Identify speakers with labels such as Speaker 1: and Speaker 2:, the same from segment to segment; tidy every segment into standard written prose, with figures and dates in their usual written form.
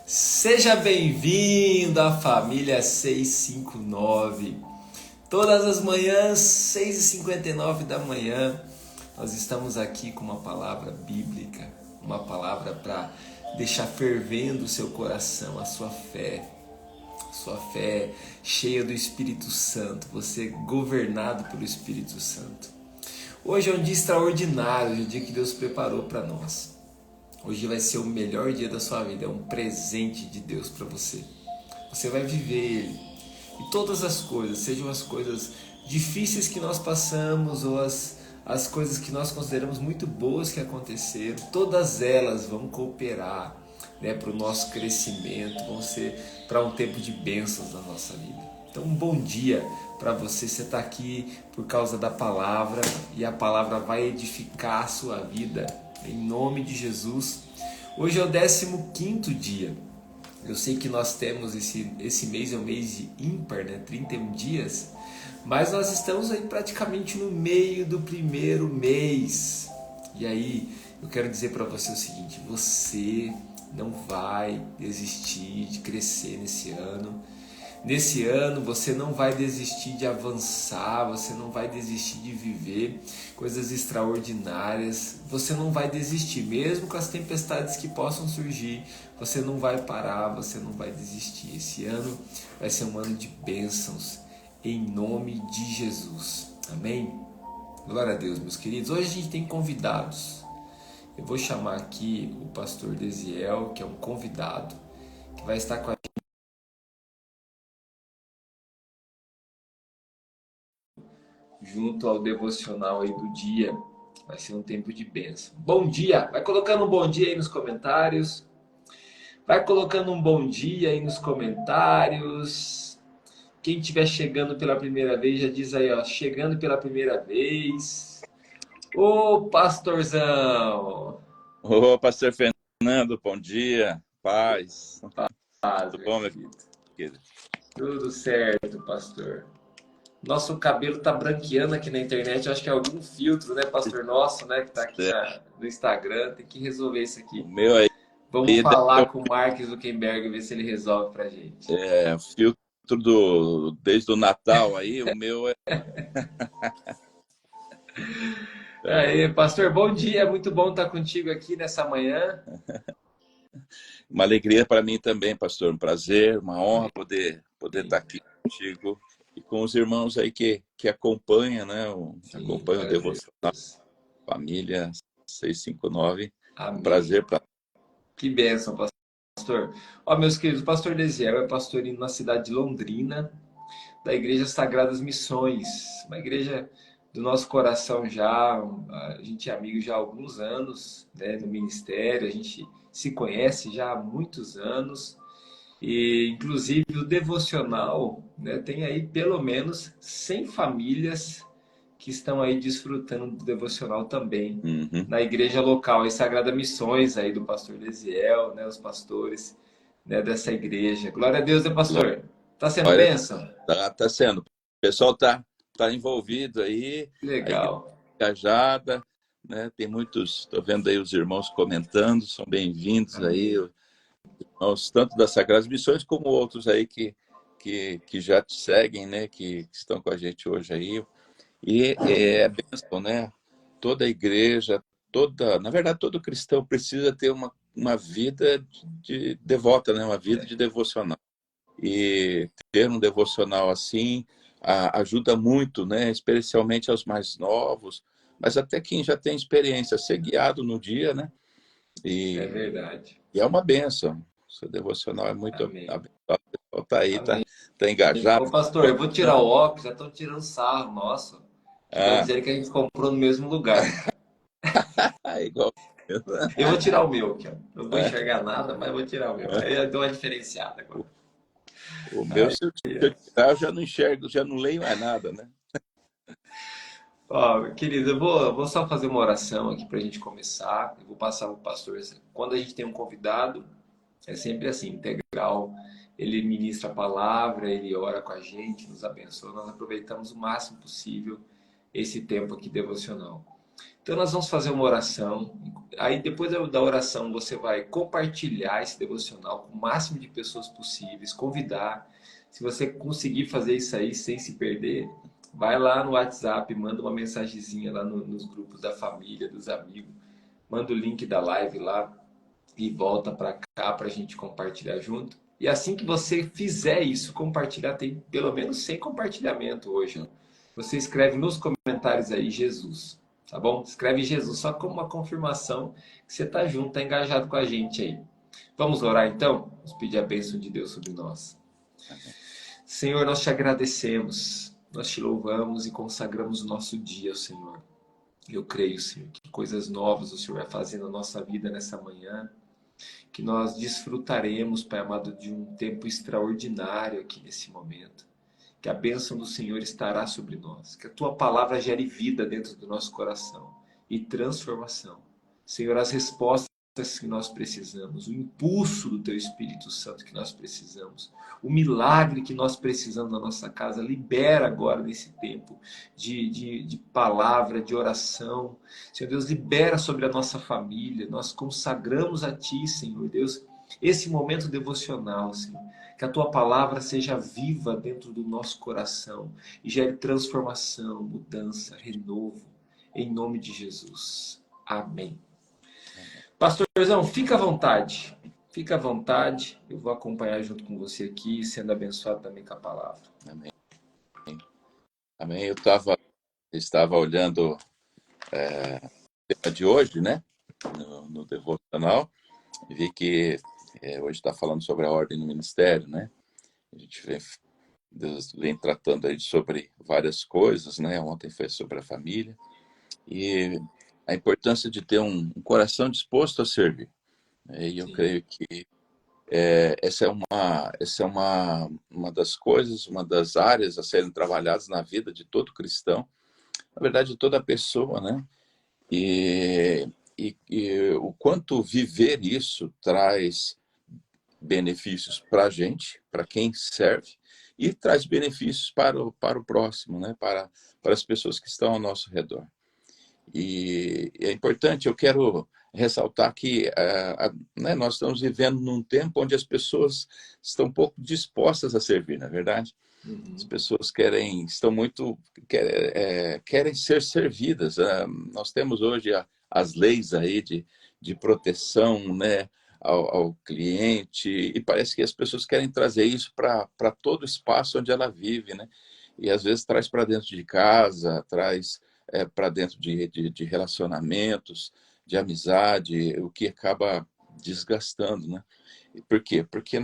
Speaker 1: Seja bem-vindo à família 659. Todas as manhãs, 6h59 da manhã, nós estamos aqui com uma palavra bíblica, uma palavra para deixar fervendo o seu coração, a sua fé cheia do Espírito Santo, você governado pelo Espírito Santo. Hoje é um dia extraordinário, é um dia que Deus preparou para nós. Hoje vai ser o melhor dia da sua vida, é um presente de Deus para você. Você vai viver ele. E todas as coisas, sejam as coisas difíceis que nós passamos ou as coisas que nós consideramos muito boas que aconteceram, todas elas vão cooperar, para o nosso crescimento, vão ser para um tempo de bênçãos na nossa vida. Então, um bom dia para você. Você está aqui por causa da palavra e a palavra vai edificar a sua vida. Em nome de Jesus. Hoje é o 15º dia. Eu sei que nós temos esse mês é um mês de ímpar, 31 dias. Mas nós estamos aí praticamente no meio do primeiro mês. E aí eu quero dizer para você o seguinte: você não vai desistir de crescer nesse ano. Nesse ano você não vai desistir de avançar, você não vai desistir de viver coisas extraordinárias, você não vai desistir, mesmo com as tempestades que possam surgir, você não vai parar, você não vai desistir. Esse ano vai ser um ano de bênçãos, em nome de Jesus. Amém? Glória a Deus, meus queridos. Hoje a gente tem convidados. Eu vou chamar aqui o pastor Desiel, que é um convidado, que vai estar com a gente junto ao devocional aí do dia. Vai ser um tempo de bênção. Bom dia! Vai colocando um bom dia aí nos comentários. Vai colocando um bom dia aí nos comentários. Quem estiver chegando pela primeira vez, já diz aí, ó, chegando pela primeira vez. Ô, pastorzão!
Speaker 2: Ô, pastor Fernando, bom dia, paz.
Speaker 1: Paz,
Speaker 2: Tudo
Speaker 1: meu
Speaker 2: bom, meu
Speaker 1: querido.
Speaker 2: querido?
Speaker 1: Tudo certo, pastor. Nosso cabelo tá branqueando aqui na internet. Eu acho que é algum filtro, né, pastor nosso, né, que tá aqui
Speaker 2: É,
Speaker 1: no Instagram. Tem que resolver isso
Speaker 2: o
Speaker 1: aqui.
Speaker 2: meu aí
Speaker 1: Vamos
Speaker 2: deve ser
Speaker 1: falar com o Mark Zuckerberg e ver se ele resolve pra gente.
Speaker 2: o filtro desde o Natal aí, o meu é.
Speaker 1: Aí, pastor, bom dia. Muito bom estar contigo aqui nessa manhã.
Speaker 2: Uma alegria para mim também, pastor. Um prazer, uma honra poder estar
Speaker 1: Sim,
Speaker 2: aqui contigo e com os irmãos aí que acompanham, né?
Speaker 1: sim,
Speaker 2: Acompanham o
Speaker 1: glória a
Speaker 2: Devocional
Speaker 1: Deus.
Speaker 2: Família 659. Um
Speaker 1: Amém.
Speaker 2: prazer para.
Speaker 1: Que bênção, pastor. Ó, meus queridos, o pastor Desiel é pastorino na cidade de Londrina, da Igreja Sagradas Missões, uma igreja do nosso coração já. A gente é amigo já há alguns anos, no ministério, a gente se conhece já há muitos anos. E, inclusive, o devocional, tem aí pelo menos 100 famílias que estão aí desfrutando do devocional também
Speaker 2: Uhum.
Speaker 1: na igreja local, a Sagrada Missões aí do pastor Desiel, os pastores, dessa igreja. Glória a Deus, pastor? Tá sendo
Speaker 2: Glória,
Speaker 1: bênção?
Speaker 2: tá sendo. O pessoal tá envolvido aí, a igreja
Speaker 1: Legal.
Speaker 2: engajada, né? Tem muitos, estou vendo aí os irmãos comentando, são bem-vindos aí,
Speaker 1: Amém.
Speaker 2: irmãos, tanto das Sagradas Missões como outros aí que já te seguem, né? Que estão com a gente hoje aí. E é bênção, né? Toda a igreja, na verdade, todo cristão precisa ter uma vida de devota, né? Uma vida de devocional. E ter um devocional assim ajuda muito, né? Especialmente aos mais novos, mas até quem já tem experiência, ser guiado no dia, né?
Speaker 1: É
Speaker 2: E,
Speaker 1: verdade.
Speaker 2: e é uma bênção. Seu devocional é muito
Speaker 1: Amém.
Speaker 2: abençoado. O pessoal tá aí,
Speaker 1: Amém.
Speaker 2: tá engajado,
Speaker 1: Ô, pastor, eu vou tirar o
Speaker 2: comentando.
Speaker 1: óculos, já estão tirando sarro, nossa. Que estão
Speaker 2: Ah,
Speaker 1: dizendo que a gente comprou no mesmo lugar.
Speaker 2: igual.
Speaker 1: Eu vou tirar o meu aqui, ó. Não vou enxergar nada, mas vou tirar o meu. Aí eu dou uma diferenciada agora.
Speaker 2: O meu,
Speaker 1: Aí,
Speaker 2: se eu tirar, eu já não enxergo, já não leio mais nada, né?
Speaker 1: ó, querido, eu vou só fazer uma oração aqui para a gente começar. Eu vou passar para o pastor. Quando a gente tem um convidado, é sempre assim, integral. Ele ministra a palavra, ele ora com a gente, nos abençoa. Nós aproveitamos o máximo possível esse tempo aqui devocional. Então nós vamos fazer uma oração. Aí depois da oração você vai compartilhar esse devocional com o máximo de pessoas possíveis, convidar. Se você conseguir fazer isso aí sem se perder, vai lá no WhatsApp, manda uma mensagenzinha lá nos grupos da família, dos amigos, manda o link da live lá e volta para cá para a gente compartilhar junto. E assim que você fizer isso, compartilhar, tem pelo menos 100 compartilhamento hoje. Ó. Você escreve nos comentários aí Jesus, tá bom? Escreve Jesus só como uma confirmação que você está junto, está engajado com a gente aí. Vamos orar então? Vamos pedir a bênção de Deus sobre nós. Senhor, nós te agradecemos, nós te louvamos e consagramos o nosso dia ao Senhor. Eu creio, Senhor, que coisas novas o Senhor vai fazer na nossa vida nessa manhã, que nós desfrutaremos, Pai amado, de um tempo extraordinário aqui nesse momento. Que a bênção do Senhor estará sobre nós, que a Tua palavra gere vida dentro do nosso coração e transformação. Senhor, as respostas que nós precisamos, o impulso do Teu Espírito Santo que nós precisamos, o milagre que nós precisamos na nossa casa, libera agora nesse tempo de palavra, de oração. Senhor Deus, libera sobre a nossa família, nós consagramos a Ti, Senhor Deus, esse momento devocional, Senhor. Que a Tua palavra seja viva dentro do nosso coração e gere transformação, mudança, renovo, em nome de Jesus. Amém. Pastorzão, fica à vontade. Fica à vontade. Eu vou acompanhar junto com você aqui, sendo abençoado também com a palavra.
Speaker 2: Amém. Amém. Eu estava olhando o tema de hoje, né? No devocional, e vi que hoje está falando sobre a ordem no ministério, né? A gente Deus vem tratando aí sobre várias coisas, né? Ontem foi sobre a família e a importância de ter um coração disposto a servir. E eu creio que essa é uma das coisas, uma das áreas a serem trabalhadas na vida de todo cristão, na verdade de toda pessoa, né? E o quanto viver isso traz benefícios para a gente, para quem serve, e traz benefícios para o próximo, né? Para as pessoas que estão ao nosso redor. E é importante, eu quero ressaltar que né, nós estamos vivendo num tempo onde as pessoas estão pouco dispostas a servir, não é verdade? As pessoas querem ser servidas. Nós temos hoje as leis aí de proteção, né, ao cliente, e parece que as pessoas querem trazer isso para todo o espaço onde ela vive, né? E às vezes traz para dentro de casa, traz para dentro de relacionamentos, de amizade, o que acaba desgastando, né? Por quê? Porque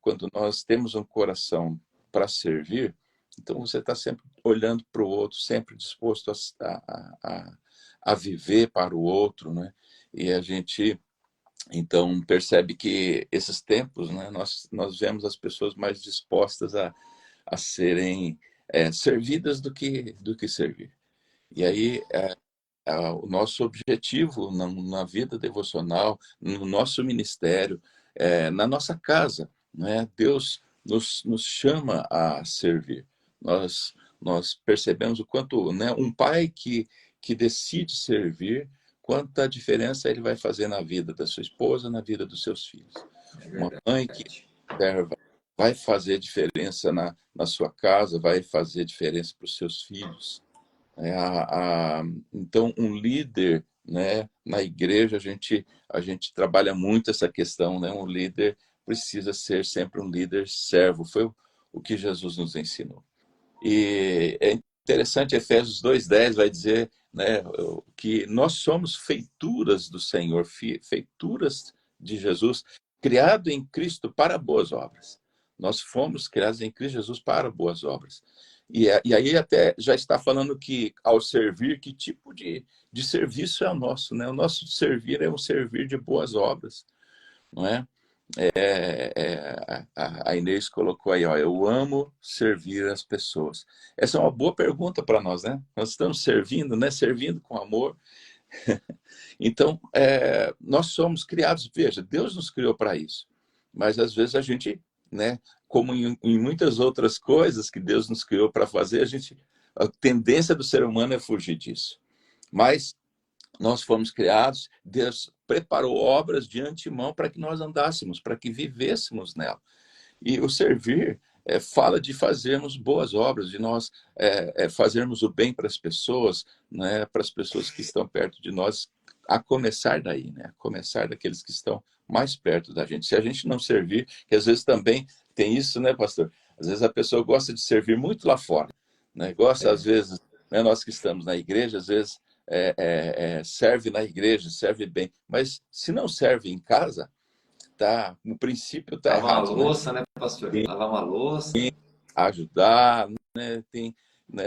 Speaker 2: quando nós temos um coração para servir, então você está sempre olhando para o outro, sempre disposto a viver para o outro, né? E a gente, então, percebe que esses tempos, né, nós vemos as pessoas mais dispostas a serem servidas do que servir. E aí, o nosso objetivo na vida devocional, no nosso ministério, na nossa casa, né? Deus nos chama a servir. Nós percebemos o quanto, né, um pai que decide servir, quanta diferença ele vai fazer na vida da sua esposa, na vida dos seus filhos. Uma mãe que serva vai fazer diferença na sua casa, vai fazer diferença para os seus filhos. Então, um líder, né, na igreja, a gente trabalha muito essa questão, né? Um líder precisa ser sempre um líder servo. Foi o que Jesus nos ensinou. E é interessante, Efésios 2:10 vai dizer, né, que nós somos feituras do Senhor, feituras de Jesus, criado em Cristo para boas obras. Nós fomos criados em Cristo Jesus para boas obras. E aí até já está falando que, ao servir, que tipo de serviço é o nosso, né? O nosso servir é um servir de boas obras, não é? A Inês colocou aí, ó, eu amo servir as pessoas. Essa é uma boa pergunta para nós, né? Nós estamos servindo, né? Servindo com amor. Então, nós somos criados, veja, Deus nos criou para isso. Mas às vezes a gente, né, como em muitas outras coisas que Deus nos criou para fazer, a gente A tendência do ser humano é fugir disso. Mas nós fomos criados, Deus preparou obras de antemão para que nós andássemos, para que vivêssemos nela. E o servir fala de fazermos boas obras, de nós fazermos o bem para as pessoas, né, para as pessoas que estão perto de nós, a começar daí, né, a começar daqueles que estão mais perto da gente. Se a gente não servir, que às vezes também tem isso, né, pastor? Às vezes a pessoa gosta de servir muito lá fora, né? Gosta, às vezes, né, nós que estamos na igreja, às vezes serve na igreja, serve bem, mas se não serve em casa, tá, no princípio está
Speaker 1: Lavar uma
Speaker 2: errado, né?
Speaker 1: louça, né, pastor? Lavar uma louça.
Speaker 2: Ajudar, né? Tem, né,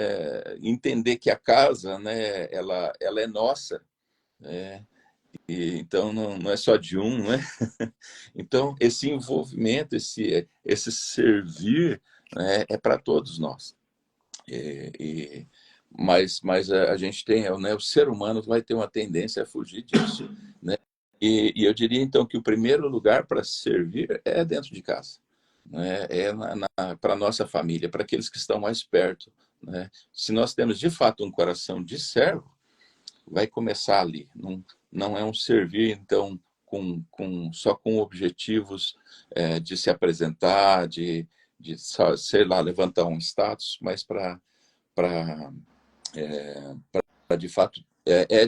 Speaker 2: entender que a casa, né, ela é nossa, né? E, então não é só de um, né? Então esse envolvimento, esse servir, né, é para todos nós. E, mas a gente tem, né, o ser humano vai ter uma tendência a fugir disso, né? E eu diria então que o primeiro lugar para servir é dentro de casa, né? Para a nossa família, para aqueles que estão mais perto, né? Se nós temos de fato um coração de servo, vai começar ali. Não é um servir então só com objetivos de se apresentar, de sei lá, levantar um status, mas para de fato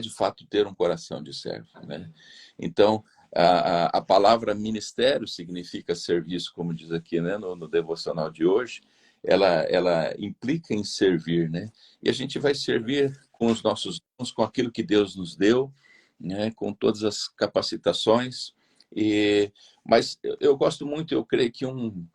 Speaker 2: de fato ter um coração de servo, né? Então a palavra ministério significa serviço, como diz aqui, né, no devocional de hoje. Ela implica em servir, né? E a gente vai servir com os nossos dons, com aquilo que Deus nos deu, né, com todas as capacitações. Mas eu gosto muito, eu creio que um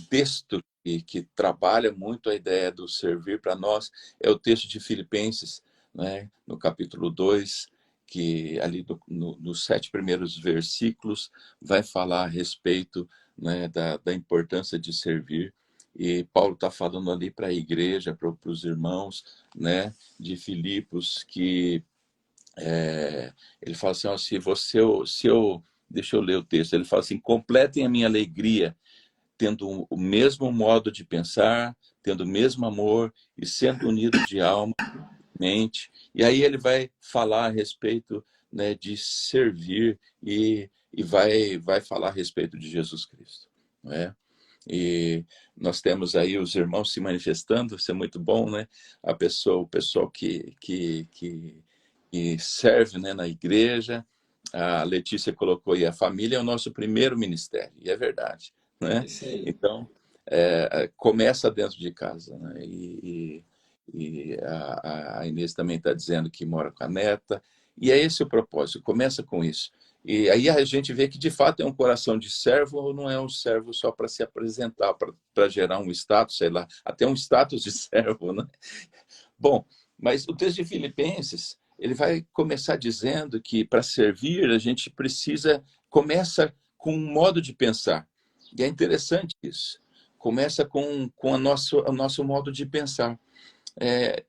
Speaker 2: texto que trabalha muito a ideia do servir para nós é o texto de Filipenses, né, no capítulo 2, que ali nos 7 primeiros versículos vai falar a respeito, né, da importância de servir. E Paulo está falando ali para a igreja, para os irmãos, né, de Filipos, que ele fala assim, ó, deixa eu ler o texto, ele fala assim: completem a minha alegria, tendo o mesmo modo de pensar, tendo o mesmo amor e sendo unidos de alma, mente. E aí ele vai falar a respeito, né, de servir e vai falar a respeito de Jesus Cristo, não é? E nós temos aí os irmãos se manifestando, isso é muito bom, né? O pessoal que serve, né, na igreja. A Letícia colocou aí, a família é o nosso primeiro ministério, e é verdade, né?
Speaker 1: Isso aí.
Speaker 2: Então, começa dentro de casa, né? E a Inês também está dizendo que mora com a neta, e é esse o propósito, começa com isso. E aí a gente vê que de fato é um coração de servo, ou não é um servo só para se apresentar, para gerar um status, sei lá, até um status de servo, né? Bom, mas o texto de Filipenses, ele vai começar dizendo que para servir a gente começa com um modo de pensar. E é interessante isso. Começa com o nosso modo de pensar.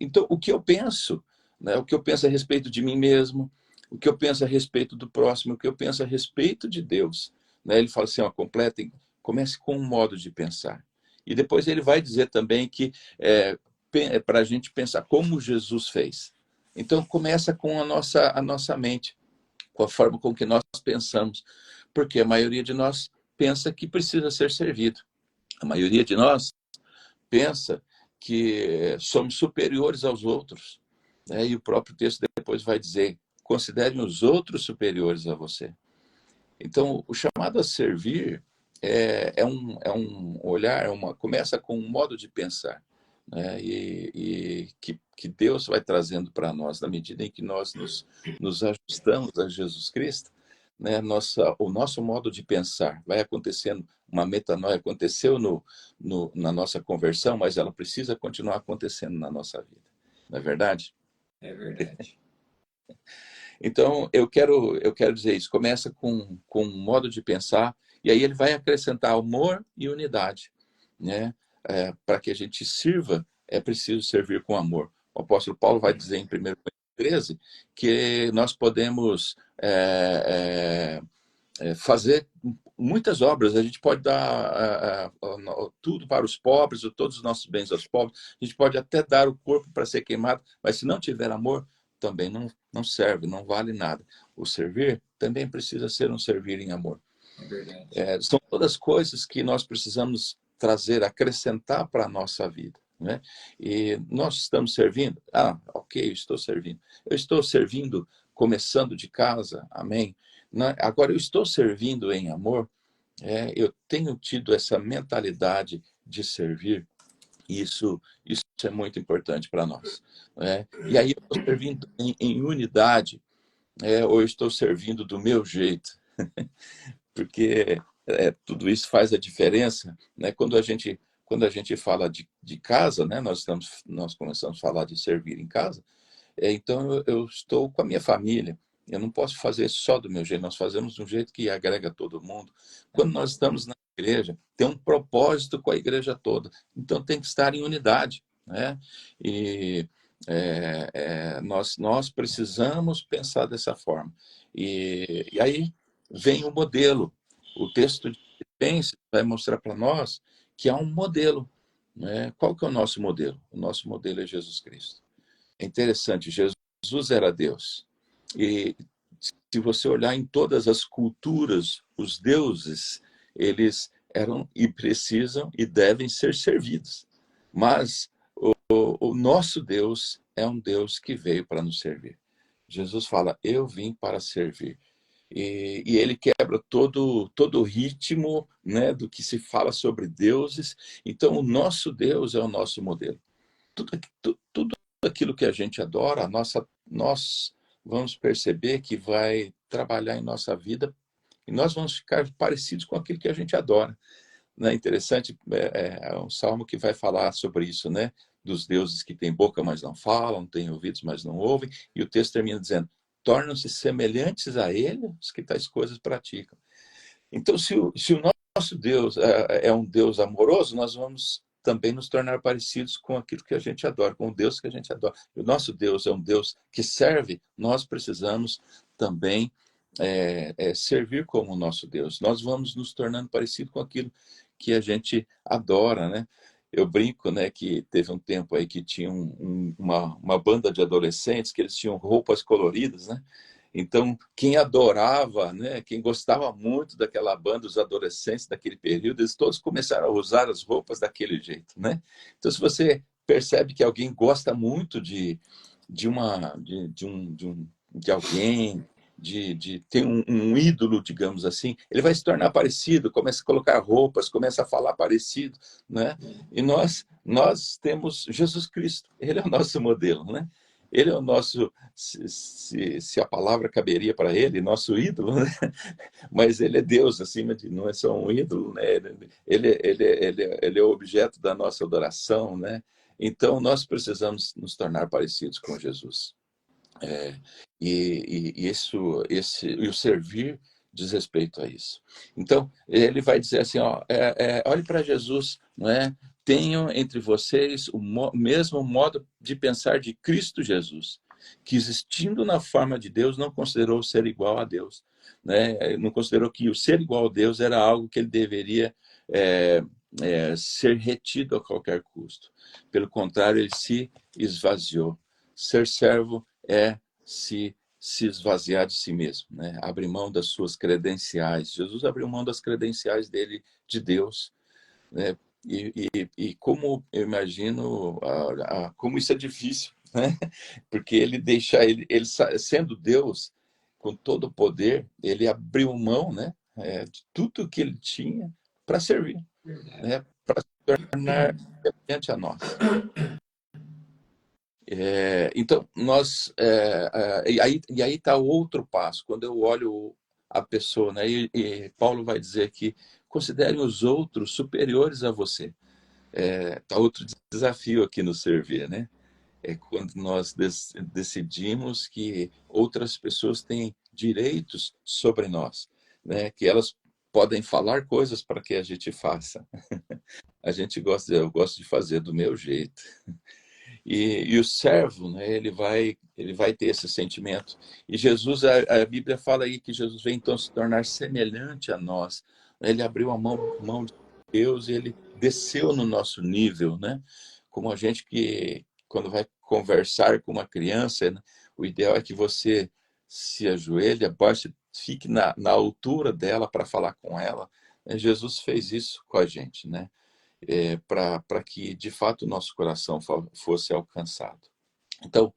Speaker 2: Então, o que eu penso, né, o que eu penso a respeito de mim mesmo, o que eu penso a respeito do próximo, o que eu penso a respeito de Deus, né? Ele fala assim, ó, comece com um modo de pensar. E depois ele vai dizer também que para a gente pensar como Jesus fez. Então, começa com a nossa mente, com a forma com que nós pensamos, porque a maioria de nós pensa que precisa ser servido. A maioria de nós pensa que somos superiores aos outros, né? E o próprio texto depois vai dizer: considerem os outros superiores a você. Então, o chamado a servir é um olhar, começa com um modo de pensar, né? E que Deus vai trazendo para nós, na medida em que nós nos ajustamos a Jesus Cristo, né? O nosso modo de pensar vai acontecendo, uma metanoia aconteceu na nossa conversão, mas ela precisa continuar acontecendo na nossa vida, não é verdade?
Speaker 1: É verdade.
Speaker 2: Então, eu quero dizer isso. Começa com um modo de pensar, e aí ele vai acrescentar amor e unidade, né? Para que a gente sirva, é preciso servir com amor. O apóstolo Paulo vai dizer em 1 Coríntios 13 que nós podemos fazer muitas obras. A gente pode dar tudo para os pobres, todos os nossos bens aos pobres. A gente pode até dar o corpo para ser queimado, mas se não tiver amor, também não serve, não vale nada. O servir também precisa ser um servir em amor.
Speaker 1: É verdade.
Speaker 2: São todas coisas que nós precisamos trazer, acrescentar para a nossa vida. Né? E nós estamos servindo? Ok, eu estou servindo. Eu estou servindo começando de casa, amém? Agora, eu estou servindo em amor, eu tenho tido essa mentalidade de servir, e isso é muito importante para nós. Né? E aí eu estou servindo em unidade, ou eu estou servindo do meu jeito, porque tudo isso faz a diferença, né? Quando a gente fala de casa, né? Nós começamos a falar de servir em casa, então eu estou com a minha família. Eu não posso fazer só do meu jeito, nós fazemos de um jeito que agrega todo mundo. Quando nós estamos na igreja, tem um propósito com a igreja toda, então tem que estar em unidade, né? E nós precisamos pensar dessa forma. E aí vem o modelo. O texto de Filipenses vai mostrar para nós que há um modelo. Né? Qual que é o nosso modelo? O nosso modelo é Jesus Cristo. É interessante, Jesus era Deus. E se você olhar em todas as culturas, os deuses, eles eram e precisam e devem ser servidos. Mas o nosso Deus é um Deus que veio para nos servir. Jesus fala, eu vim para servir. E ele quebra todo o ritmo, né, do que se fala sobre deuses. Então, o nosso Deus é o nosso modelo. Tudo aquilo que a gente adora, nós vamos perceber que vai trabalhar em nossa vida e nós vamos ficar parecidos com aquilo que a gente adora. Né? Interessante, é um salmo que vai falar sobre isso, né? Dos deuses que têm boca, mas não falam, têm ouvidos, mas não ouvem, e o texto termina dizendo, tornam-se semelhantes a ele os que tais coisas praticam. Então, se o nosso Deus é um Deus amoroso, nós vamos também nos tornar parecidos com aquilo que a gente adora, com o Deus que a gente adora. E o nosso Deus é um Deus que serve, nós precisamos também servir como o nosso Deus. Nós vamos nos tornando parecidos com aquilo que a gente adora, né? Eu brinco, né, que teve um tempo aí que tinha uma banda de adolescentes que eles tinham roupas coloridas, né? Então, quem adorava, né, quem gostava muito daquela banda, os adolescentes daquele período, eles todos começaram a usar as roupas daquele jeito, né? Então, se você percebe que alguém gosta muito de alguém, de ter um ídolo, digamos assim, ele vai se tornar parecido, começa a colocar roupas, começa a falar parecido, né? E nós temos Jesus Cristo, ele é o nosso modelo, né? Ele é o nosso, se a palavra caberia para ele, nosso ídolo, né? Mas ele é Deus acima de, não é só um ídolo, né? Ele é o objeto da nossa adoração, né? Então nós precisamos nos tornar parecidos com Jesus. É, e o servir diz respeito a isso. Então, ele vai dizer assim, ó, olhe para Jesus, não é? Tenham entre vocês o mesmo modo de pensar de Cristo Jesus, que existindo na forma de Deus, não considerou ser igual a Deus. Né? Não considerou que o ser igual a Deus era algo que ele deveria ser retido a qualquer custo. Pelo contrário, ele se esvaziou. Ser servo é se esvaziar de si mesmo, né? Abrir mão das suas credenciais. Jesus abriu mão das credenciais dele de Deus, né? E como eu imagino, como isso é difícil, né? Porque ele sendo Deus, com todo o poder, ele abriu mão, né? De tudo que ele tinha para servir, né? Para se tornar semelhante a nós. Então, e aí está outro passo, quando eu olho a pessoa, né, e Paulo vai dizer que considerem os outros superiores a você. Tá outro desafio aqui no servir, né? É quando nós decidimos que outras pessoas têm direitos sobre nós, né? Que elas podem falar coisas para que a gente faça. Eu gosto de fazer do meu jeito. E o servo, né, ele vai ter esse sentimento. E Jesus, a Bíblia fala aí que Jesus veio então se tornar semelhante a nós. Ele abriu a mão de Deus e ele desceu no nosso nível, né? Como a gente que, quando vai conversar com uma criança, né, o ideal é que você se ajoelhe, abaixe, fique na altura dela para falar com ela. Jesus fez isso com a gente, né? Para que, de fato, o nosso coração fosse alcançado. Então,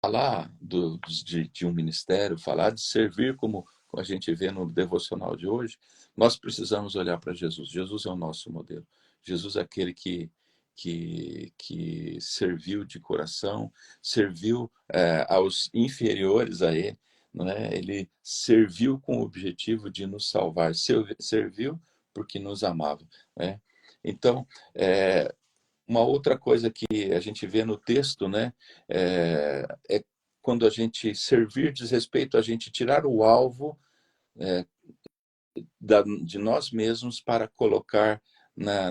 Speaker 2: falar de um ministério, falar de servir, como a gente vê no devocional de hoje, nós precisamos olhar para Jesus. Jesus é o nosso modelo. Jesus é aquele que serviu de coração, serviu aos inferiores a ele, não é? Ele serviu com o objetivo de nos salvar, serviu porque nos amava, né? Então, uma outra coisa que a gente vê no texto, né, é quando a gente servir diz respeito a gente tirar o alvo de nós mesmos para colocar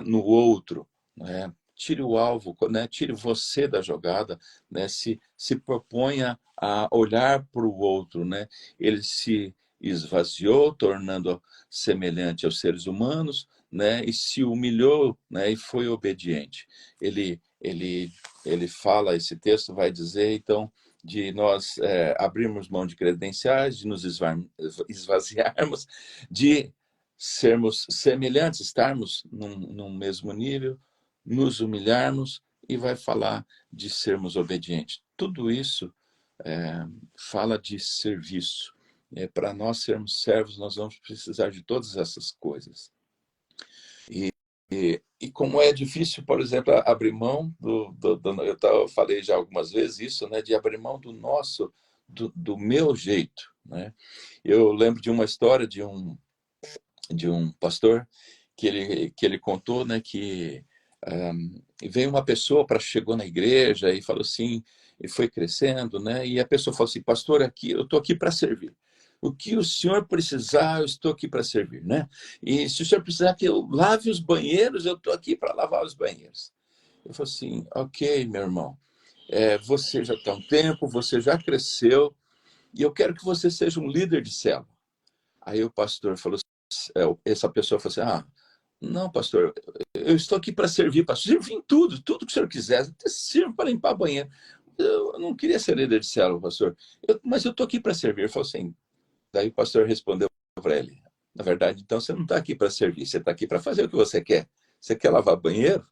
Speaker 2: no outro, né? Tire o alvo, né? Tire você da jogada, né? Se proponha a olhar para o outro, né? Ele se esvaziou, tornando semelhante aos seres humanos, né? E se humilhou, né? E foi obediente. Ele fala, esse texto vai dizer, então, de nós abrirmos mão de credenciais, de nos esvaziarmos, de sermos semelhantes, estarmos num mesmo nível, nos humilharmos, e vai falar de sermos obedientes. Tudo isso fala de serviço. Para nós sermos servos, nós vamos precisar de todas essas coisas. E como é difícil, por exemplo, abrir mão eu falei já algumas vezes isso, né, de abrir mão do meu jeito, né? Eu lembro de uma história de um pastor que ele contou, né, que veio uma pessoa chegou na igreja e falou assim, e foi crescendo, né, e a pessoa falou assim, pastor, aqui eu estou aqui para servir. O que o senhor precisar, eu estou aqui para servir, né? E se o senhor precisar que eu lave os banheiros, eu estou aqui para lavar os banheiros. Eu falei assim, ok, meu irmão, você já está um tempo, você já cresceu, e eu quero que você seja um líder de célula. Aí o pastor falou, essa pessoa falou assim, não, pastor, eu estou aqui para servir, pastor, servir em tudo que o senhor quiser, até sirvo para limpar banheiro. Eu não queria ser líder de célula, pastor, mas eu estou aqui para servir. Ele falou assim, daí o pastor respondeu para ele, na verdade, então você não está aqui para servir, você está aqui para fazer o que você quer. Você quer lavar banheiro?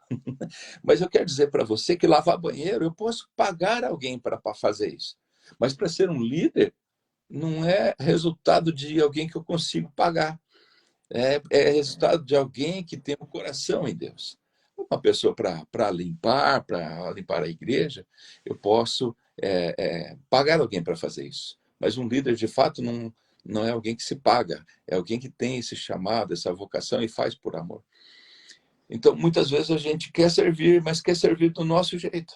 Speaker 2: Mas eu quero dizer para você que lavar banheiro, eu posso pagar alguém para fazer isso. Mas para ser um líder, não é resultado de alguém que eu consigo pagar. É resultado de alguém que tem um coração em Deus. Uma pessoa para limpar a igreja, eu posso pagar alguém para fazer isso. Mas um líder, de fato, não é alguém que se paga, é alguém que tem esse chamado, essa vocação e faz por amor. Então, muitas vezes a gente quer servir, mas quer servir do nosso jeito.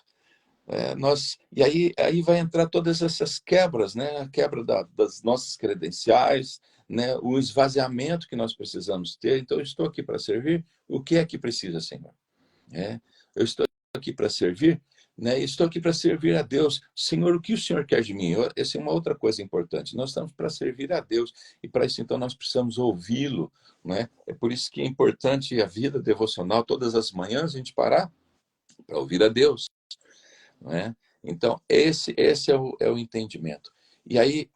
Speaker 2: E aí vai entrar todas essas quebras, né? A quebra das nossas credenciais, né? O esvaziamento que nós precisamos ter. Então, eu estou aqui para servir. O que é que precisa, Senhor? Eu estou aqui para servir, né? Estou aqui para servir a Deus. Senhor, o que o Senhor quer de mim? Essa é uma outra coisa importante. Nós estamos para servir a Deus e para isso, então, nós precisamos ouvi-lo, né? É por isso que é importante a vida devocional, todas as manhãs, a gente parar para ouvir a Deus. Não é? Então, esse é o entendimento. E aí,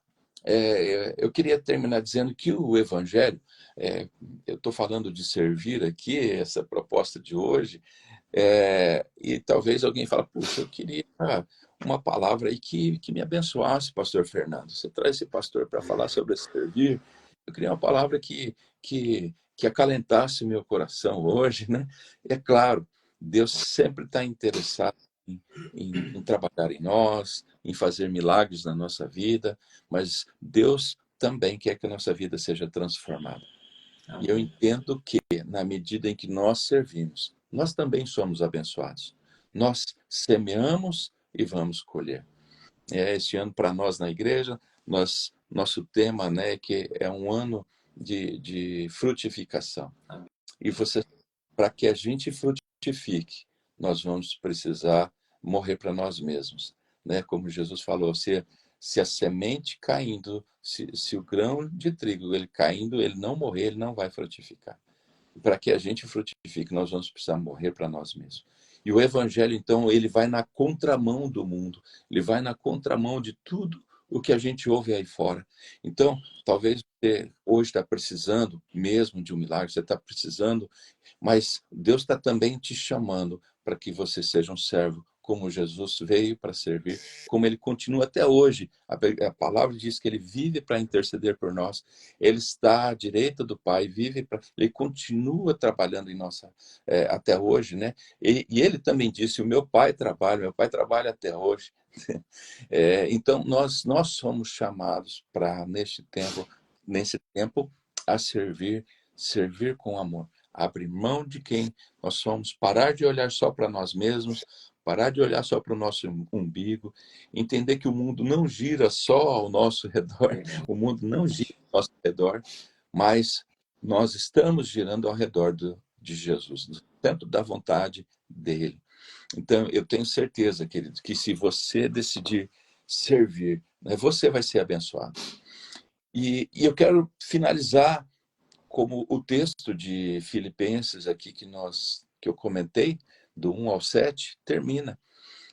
Speaker 2: eu queria terminar dizendo que o Evangelho, eu estou falando de servir aqui, essa proposta de hoje, e talvez alguém fale, puxa, eu queria uma palavra aí que me abençoasse, pastor Fernando. Você traz esse pastor para falar sobre servir. Eu queria uma palavra que acalentasse meu coração hoje, né? É claro, Deus sempre está interessado em trabalhar em nós, em fazer milagres na nossa vida, mas Deus também quer que a nossa vida seja transformada. E eu entendo que, na medida em que nós servimos, nós também somos abençoados. Nós semeamos e vamos colher. Este ano, para nós na igreja, nosso tema, né, que é um ano de frutificação. E para que a gente frutifique, nós vamos precisar morrer para nós mesmos, né? Como Jesus falou, se a semente caindo, se o grão de trigo ele caindo, ele não morrer, ele não vai frutificar. Para que a gente frutifique, nós vamos precisar morrer para nós mesmos. E o evangelho, então, ele vai na contramão do mundo, ele vai na contramão de tudo o que a gente ouve aí fora. Então, talvez você hoje está precisando mesmo de um milagre, você está precisando, mas Deus está também te chamando para que você seja um servo, como Jesus veio para servir, como ele continua até hoje. A palavra diz que ele vive para interceder por nós, ele está à direita do Pai, ele continua trabalhando em nossa, até hoje, né? E ele também disse: o meu pai trabalha até hoje. Então, nós somos chamados para, nesse tempo, a servir com amor. Abrir mão de quem nós somos, parar de olhar só para nós mesmos, parar de olhar só para o nosso umbigo, entender que o mundo não gira só ao nosso redor, o mundo não gira ao nosso redor, mas nós estamos girando ao redor de Jesus, do centro da vontade dele. Então, eu tenho certeza, querido, que se você decidir servir, né, você vai ser abençoado. E eu quero finalizar como o texto de Filipenses aqui que eu comentei, do 1 ao 7, termina.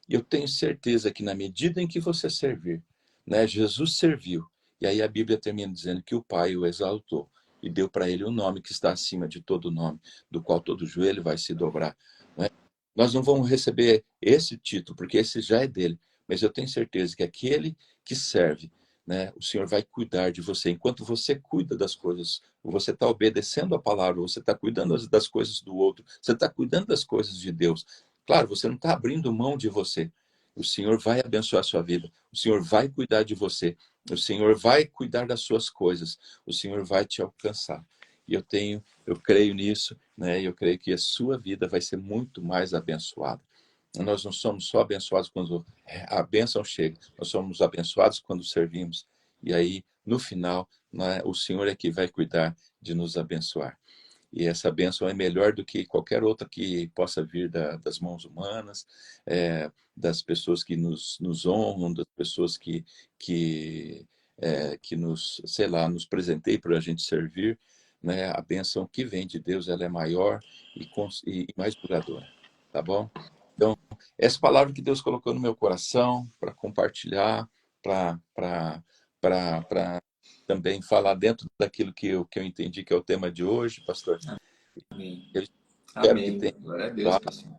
Speaker 2: E eu tenho certeza que na medida em que você servir, né, Jesus serviu, e aí a Bíblia termina dizendo que o Pai o exaltou e deu para ele um nome que está acima de todo nome, do qual todo joelho vai se dobrar. Né? Nós não vamos receber esse título, porque esse já é dele, mas eu tenho certeza que aquele que serve, né, o Senhor vai cuidar de você. Enquanto você cuida das coisas, você está obedecendo a palavra, você está cuidando das coisas do outro, você está cuidando das coisas de Deus. Claro, você não está abrindo mão de você. O Senhor vai abençoar a sua vida. O Senhor vai cuidar de você. O Senhor vai cuidar das suas coisas. O Senhor vai te alcançar. E eu creio nisso, né? Eu creio que a sua vida vai ser muito mais abençoada. Nós não somos só abençoados quando a bênção chega. Nós somos abençoados quando servimos. E aí, no final, né, o Senhor é que vai cuidar de nos abençoar. E essa bênção é melhor do que qualquer outra que possa vir das mãos humanas, das pessoas que nos honram, das pessoas que nos, sei lá, nos presenteiam para a gente servir. Né? A bênção que vem de Deus, ela é maior e mais duradoura. Tá bom? Então, essa palavra que Deus colocou no meu coração para compartilhar, para também falar dentro daquilo que eu entendi que é o tema de hoje, pastor.
Speaker 1: Amém.
Speaker 2: Eu espero que
Speaker 1: Amém.
Speaker 2: tenha
Speaker 1: Glória a Deus,
Speaker 2: claro,
Speaker 1: pastor.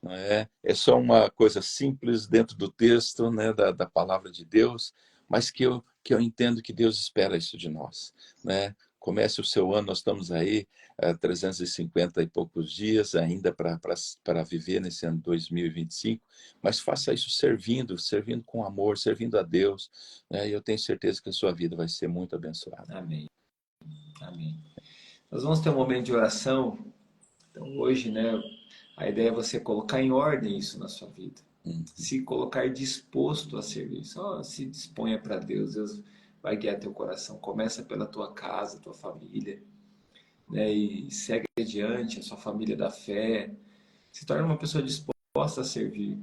Speaker 2: não é só uma coisa simples dentro do texto, né, da palavra de Deus, mas que eu entendo que Deus espera isso de nós, né? Comece o seu ano, nós estamos aí 350 e poucos dias ainda para viver nesse ano 2025, mas faça isso servindo com amor, servindo a Deus, né? E eu tenho certeza que a sua vida vai ser muito abençoada.
Speaker 1: Amém. Amém. Nós vamos ter um momento de oração. Então, hoje, né, a ideia é você colocar em ordem isso na sua vida. Se colocar disposto a servir. Só se disponha para Deus. Deus vai guiar teu coração. Começa pela tua casa, tua família, né, e segue adiante a sua família da fé. Se torna uma pessoa disposta a servir.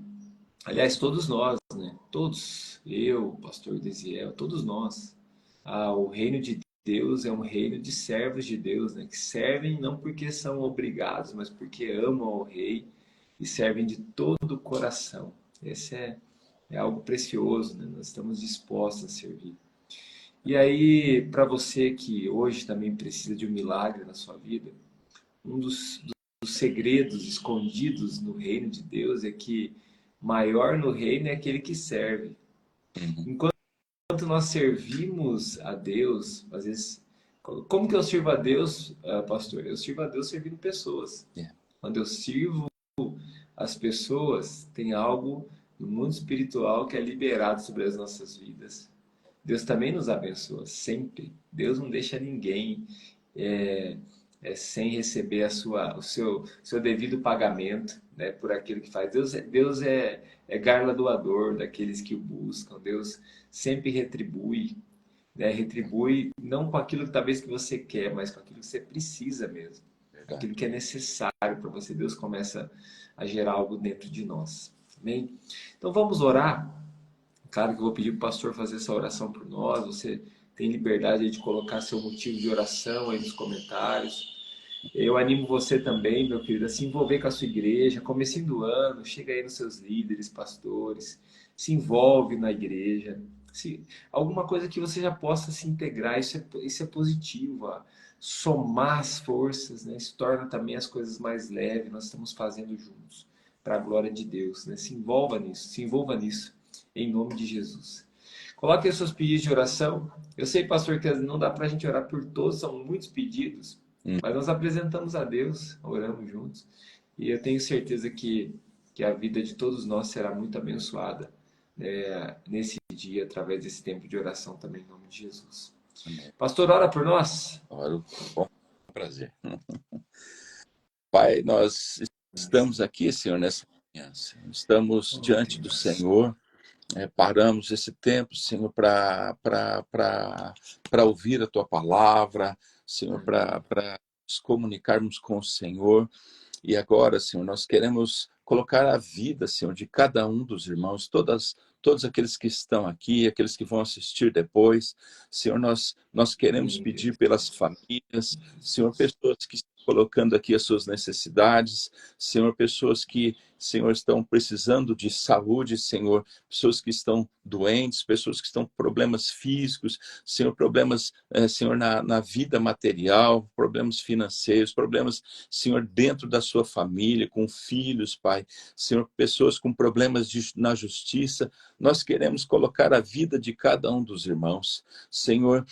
Speaker 1: Aliás, todos nós, né? Todos, eu, pastor Desiel, todos nós. O reino de Deus é um reino de servos de Deus, né? Que servem não porque são obrigados, mas porque amam ao rei e servem de todo o coração. Esse é algo precioso, né? Nós estamos dispostos a servir. E aí, para você que hoje também precisa de um milagre na sua vida, um dos segredos escondidos no reino de Deus é que maior no reino é aquele que serve.
Speaker 2: Uhum.
Speaker 1: Enquanto nós servimos a Deus, às vezes, como que eu sirvo a Deus, pastor? Eu sirvo a Deus servindo pessoas.
Speaker 2: Yeah.
Speaker 1: Quando eu sirvo as pessoas, tem algo no mundo espiritual que é liberado sobre as nossas vidas. Deus também nos abençoa, sempre. Deus não deixa ninguém sem receber o seu devido pagamento, né, por aquilo que faz. Deus é galardoador daqueles que o buscam. Deus sempre retribui, né, retribui não com aquilo que talvez que você quer, mas com aquilo que você precisa mesmo.
Speaker 2: Verdade.
Speaker 1: Aquilo que é necessário para você. Deus começa a gerar algo dentro de nós. Amém? Então vamos orar. Claro que eu vou pedir para o pastor fazer essa oração por nós. Você tem liberdade aí de colocar seu motivo de oração aí nos comentários. Eu animo você também, meu querido, a se envolver com a sua igreja. Comecinho do ano, chega aí nos seus líderes, pastores, se envolve na igreja. Alguma coisa que você já possa se integrar, isso é positivo. Ó. Somar as forças, né? Isso torna também as coisas mais leves. Nós estamos fazendo juntos, para a glória de Deus. Né? Se envolva nisso, em nome de Jesus. Coloque os seus pedidos de oração. Eu sei, pastor, que não dá para a gente orar por todos, são muitos pedidos, mas nós apresentamos a Deus, oramos juntos, e eu tenho certeza que a vida de todos nós será muito abençoada, né, nesse dia, através desse tempo de oração também, em nome de Jesus.
Speaker 2: Amém.
Speaker 1: Pastor, ora por nós.
Speaker 2: Oro, bom prazer. Pai, nós estamos aqui, Senhor, nessa manhã. Estamos diante do Senhor. Paramos esse tempo, Senhor, para ouvir a Tua palavra, Senhor, para nos comunicarmos com o Senhor. E agora, Senhor, nós queremos colocar a vida, Senhor, de cada um dos irmãos, todos aqueles que estão aqui, aqueles que vão assistir depois. Senhor, nós queremos pedir pelas famílias, Senhor, pessoas que estão colocando aqui as suas necessidades, Senhor, pessoas que, Senhor, estão precisando de saúde, Senhor, pessoas que estão doentes, pessoas que estão com problemas físicos, Senhor, problemas, Senhor, na vida material, problemas financeiros, problemas, Senhor, dentro da sua família, com filhos, Pai, Senhor, pessoas com problemas na justiça. Nós queremos colocar a vida de cada um dos irmãos, Senhor,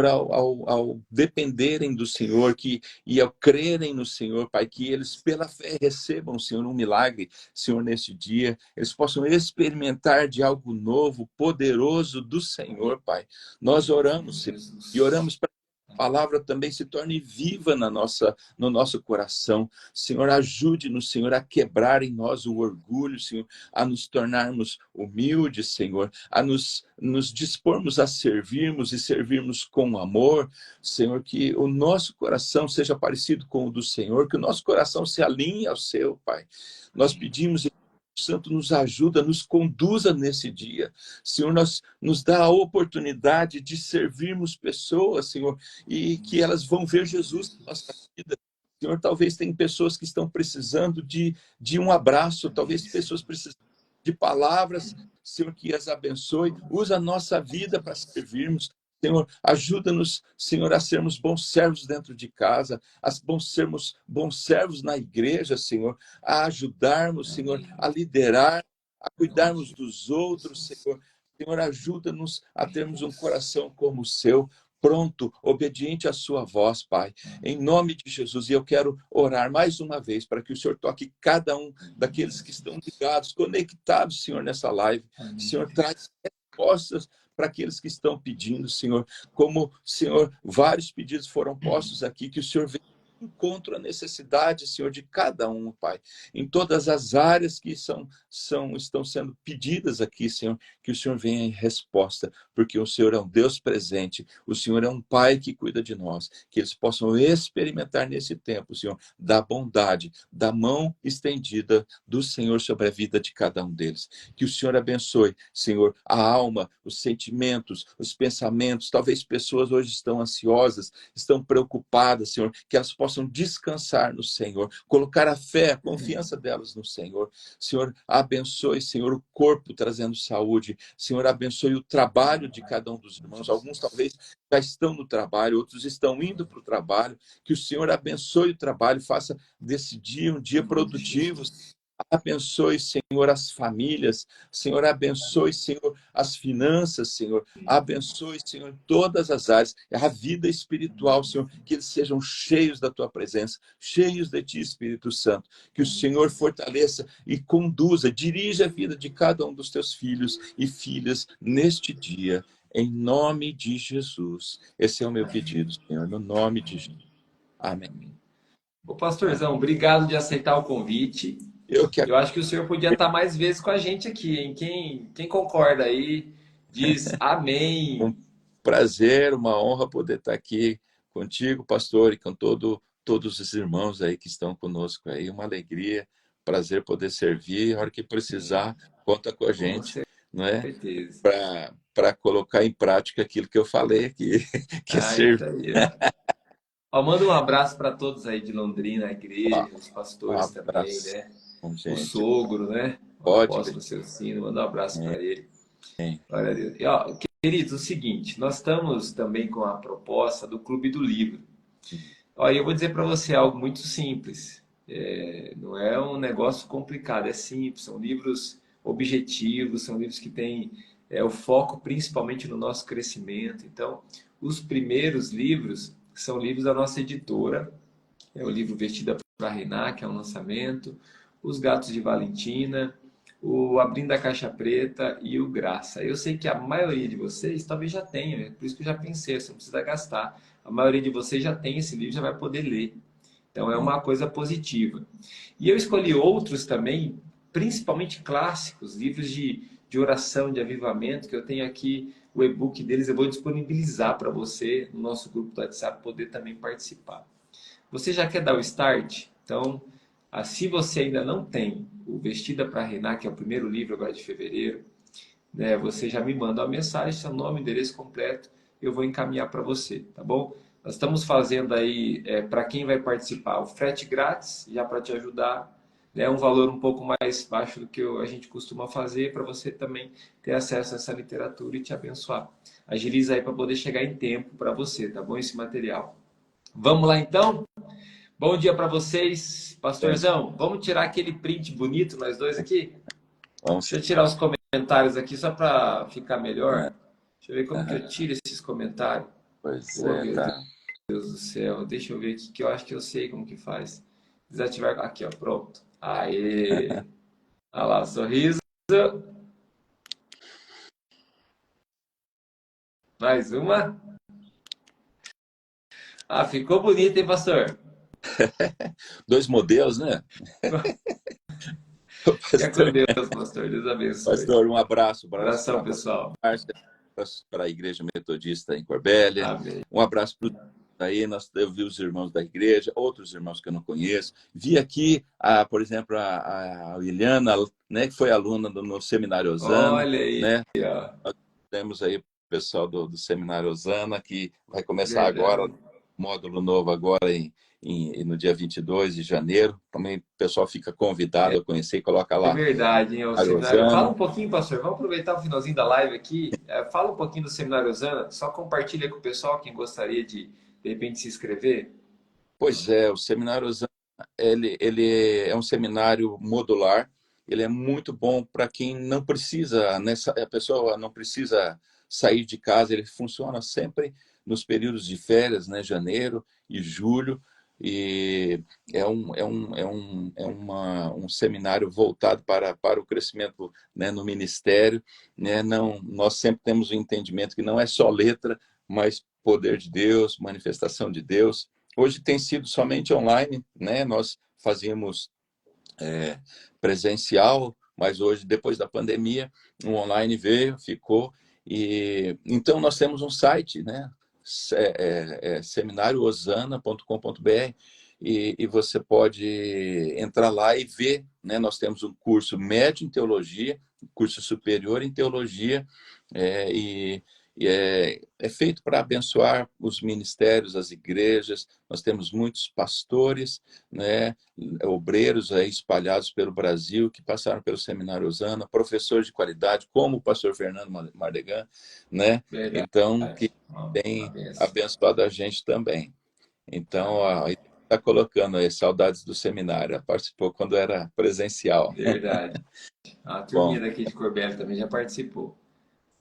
Speaker 2: ao dependerem do Senhor e ao crerem no Senhor, Pai, que eles pela fé recebam, Senhor, um milagre, Senhor, nesse dia, eles possam experimentar de algo novo, poderoso do Senhor, Pai. Nós oramos, Senhor, e oramos para a palavra também se torne viva no nosso coração. Senhor, ajude-nos, Senhor, a quebrar em nós o orgulho, Senhor, a nos tornarmos humildes, Senhor, a nos dispormos a servirmos e servirmos com amor, Senhor, que o nosso coração seja parecido com o do Senhor, que o nosso coração se alinhe ao seu, Pai. Nós pedimos, Santo, nos ajuda, nos conduza nesse dia. Senhor, nos dá a oportunidade de servirmos pessoas, Senhor, e que elas vão ver Jesus na nossa vida. Senhor, talvez tem pessoas que estão precisando de um abraço, talvez pessoas precisam de palavras, Senhor, que as abençoe. Usa a nossa vida para servirmos. Senhor, ajuda-nos, Senhor, a sermos bons servos dentro de casa, sermos bons servos na igreja, Senhor, a ajudarmos, Senhor, a liderar, a cuidarmos dos outros, Senhor. Senhor, ajuda-nos a termos um coração como o seu, pronto, obediente à sua voz, Pai. Em nome de Jesus, e eu quero orar mais uma vez para que o Senhor toque cada um daqueles que estão ligados, conectados, Senhor, nessa live. Senhor, traz respostas para aqueles que estão pedindo, Senhor, como, Senhor, vários pedidos foram postos aqui, que o Senhor venha encontro a necessidade, Senhor, de cada um, Pai, em todas as áreas que estão sendo pedidas aqui, Senhor, que o Senhor venha em resposta, porque o Senhor é um Deus presente, o Senhor é um Pai que cuida de nós, que eles possam experimentar nesse tempo, Senhor, da bondade, da mão estendida do Senhor sobre a vida de cada um deles. Que o Senhor abençoe, Senhor, a alma, os sentimentos, os pensamentos. Talvez pessoas hoje estão ansiosas, estão preocupadas, Senhor, que elas possam descansar no Senhor, colocar a fé, a confiança delas no Senhor. Senhor, abençoe, Senhor, o corpo trazendo saúde. Senhor, abençoe o trabalho de cada um dos irmãos. Alguns talvez já estão no trabalho, outros estão indo para o trabalho. Que o Senhor abençoe o trabalho, faça desse dia um dia produtivo. Abençoe, Senhor, as famílias. Senhor, abençoe, Senhor, as finanças, Senhor. Abençoe, Senhor, todas as áreas. A vida espiritual, Senhor, que eles sejam cheios da Tua presença, cheios de Ti, Espírito Santo. Que o Senhor fortaleça e conduza, dirija a vida de cada um dos Teus filhos e filhas neste dia. Em nome de Jesus. Esse é o meu pedido, Senhor, no nome de Jesus. Amém.
Speaker 1: Ô, pastorzão, obrigado de aceitar o convite.
Speaker 2: Eu que
Speaker 1: Eu acho que o senhor podia estar mais vezes com a gente aqui, hein? Quem concorda aí, diz amém.
Speaker 2: um prazer, uma honra poder estar aqui contigo, pastor, e com todos os irmãos aí que estão conosco aí. Uma alegria Prazer poder servir. A hora que precisar, conta com a
Speaker 1: Com
Speaker 2: gente, não é?
Speaker 1: certeza.
Speaker 2: Para colocar em prática aquilo que eu falei aqui, que é
Speaker 1: Ah, isso
Speaker 2: servir.
Speaker 1: aí, ó. Ó, manda um abraço para todos aí de Londrina, a igreja, os
Speaker 2: Um
Speaker 1: pastores também,
Speaker 2: abraço,
Speaker 1: né? O
Speaker 2: gente.
Speaker 1: sogro, né? O
Speaker 2: Pode
Speaker 1: apóstolo
Speaker 2: ver.
Speaker 1: Celcino, manda um abraço
Speaker 2: É,
Speaker 1: para ele.
Speaker 2: é.
Speaker 1: Glória a Deus. E, ó, queridos, o seguinte, nós estamos também com a proposta do Clube do Livro. Ó, eu vou dizer para você algo muito simples. Não é um negócio complicado, é simples. São livros objetivos, são livros que têm o foco principalmente no nosso crescimento. Então, os primeiros livros são livros da nossa editora. É o livro Vestida para Reinar, que é um lançamento. Os Gatos de Valentina, o Abrindo a Caixa Preta e o Graça. Eu sei que a maioria de vocês talvez já tenha, né? Por isso que eu já pensei, você não precisa gastar. A maioria de vocês já tem esse livro, já vai poder ler. Então é uma coisa positiva. E eu escolhi outros também, principalmente clássicos, livros de oração, de avivamento, que eu tenho aqui o e-book deles, eu vou disponibilizar para você no nosso grupo do WhatsApp poder também participar. Você já quer dar o start? Então, se você ainda não tem o Vestida para Reinar, que é o primeiro livro agora de fevereiro, né, você já me manda uma mensagem, seu nome, endereço completo, eu vou encaminhar para você, tá bom? Nós estamos fazendo aí, para quem vai participar, o frete grátis, já para te ajudar, né, um valor um pouco mais baixo do que a gente costuma fazer, para você também ter acesso a essa literatura e te abençoar. Agiliza aí para poder chegar em tempo para você, tá bom? Esse material. Vamos lá então? Bom dia para vocês,
Speaker 2: É,
Speaker 1: pastorzão. Vamos tirar aquele print bonito, nós dois aqui?
Speaker 2: vamos.
Speaker 1: Deixa eu tirar os comentários aqui só para ficar melhor.
Speaker 2: É,
Speaker 1: Deixa eu ver como que eu
Speaker 2: aham,
Speaker 1: tiro esses comentários.
Speaker 2: pois
Speaker 1: Oh,
Speaker 2: é,
Speaker 1: meu
Speaker 2: tá.
Speaker 1: Deus do céu. Deixa eu ver aqui, que eu acho que eu sei como que faz. Desativar. Aqui, ó, pronto. Aê! Olha lá, sorriso. Mais uma. Ah, ficou bonito, hein, pastor?
Speaker 2: Dois modelos, né?
Speaker 1: Fica com
Speaker 2: Pastor,
Speaker 1: Deus, pastor. Deus abençoe.
Speaker 2: pastor, um abraço, abraço para
Speaker 1: Abração,
Speaker 2: a pastora
Speaker 1: pessoal.
Speaker 2: Márcia, para a Igreja Metodista em Corbélia.
Speaker 1: Amém.
Speaker 2: Um abraço para aí, eu vi os irmãos da igreja, outros irmãos que eu não conheço. Vi aqui, por exemplo, a Iliana, né, que foi aluna no Seminário Osana,
Speaker 1: Olha aí,
Speaker 2: né?
Speaker 1: ó.
Speaker 2: Nós temos aí o pessoal do Seminário Osana, que vai começar agora,
Speaker 1: Verdade.
Speaker 2: módulo novo agora no dia 22 de janeiro. Também o pessoal fica convidado a conhecer e coloca
Speaker 1: É
Speaker 2: lá
Speaker 1: verdade, hein? O
Speaker 2: Seminário
Speaker 1: seminário. Fala
Speaker 2: Osana.
Speaker 1: um pouquinho, pastor. Vamos aproveitar o finalzinho da live aqui. Fala um pouquinho do Seminário Osana. Só compartilha com o pessoal quem gostaria de repente, se inscrever.
Speaker 2: Pois é, o Seminário Osana, ele é um seminário modular. Ele é muito bom para quem não precisa, a pessoa não precisa sair de casa. Ele funciona sempre nos períodos de férias, né, janeiro e julho. E um seminário voltado para o crescimento, né, no ministério. Né? Não, nós sempre temos o entendimento que não é só letra, mas poder de Deus, manifestação de Deus. Hoje tem sido somente online, né? Nós fazíamos presencial, mas hoje, depois da pandemia, o online veio, ficou. E então nós temos um site, né? Seminarioosana.com.br, e você pode entrar lá e ver, né? Nós temos um curso médio em teologia, um curso superior em teologia, e é feito para abençoar os ministérios, as igrejas. Nós temos muitos pastores, né, obreiros aí espalhados pelo Brasil que passaram pelo Seminário Osana, professores de qualidade, como o pastor Fernando Mardegan, né?
Speaker 1: Verdade.
Speaker 2: Então, que
Speaker 1: Uma
Speaker 2: tem
Speaker 1: benção.
Speaker 2: abençoado a gente também. Então,
Speaker 1: Amém.
Speaker 2: está colocando aí saudades do seminário. Ela participou quando era presencial.
Speaker 1: Verdade. A turminha
Speaker 2: Bom,
Speaker 1: daqui de Corbélia também já participou.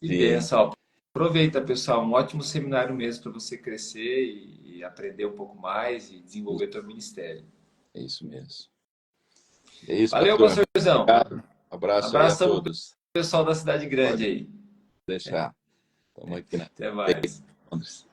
Speaker 1: E
Speaker 2: sim,
Speaker 1: benção. Ó. Aproveita, pessoal. Um ótimo seminário mesmo para você crescer e aprender um pouco mais e desenvolver teu ministério.
Speaker 2: é isso mesmo. É isso,
Speaker 1: Valeu,
Speaker 2: pastor.
Speaker 1: pastorzão.
Speaker 2: Obrigado. Abraço aí a
Speaker 1: Abração pro
Speaker 2: todos.
Speaker 1: pessoal da cidade grande
Speaker 2: Pode
Speaker 1: aí.
Speaker 2: deixar. Estamos aqui na
Speaker 1: Até mais.
Speaker 2: Londres.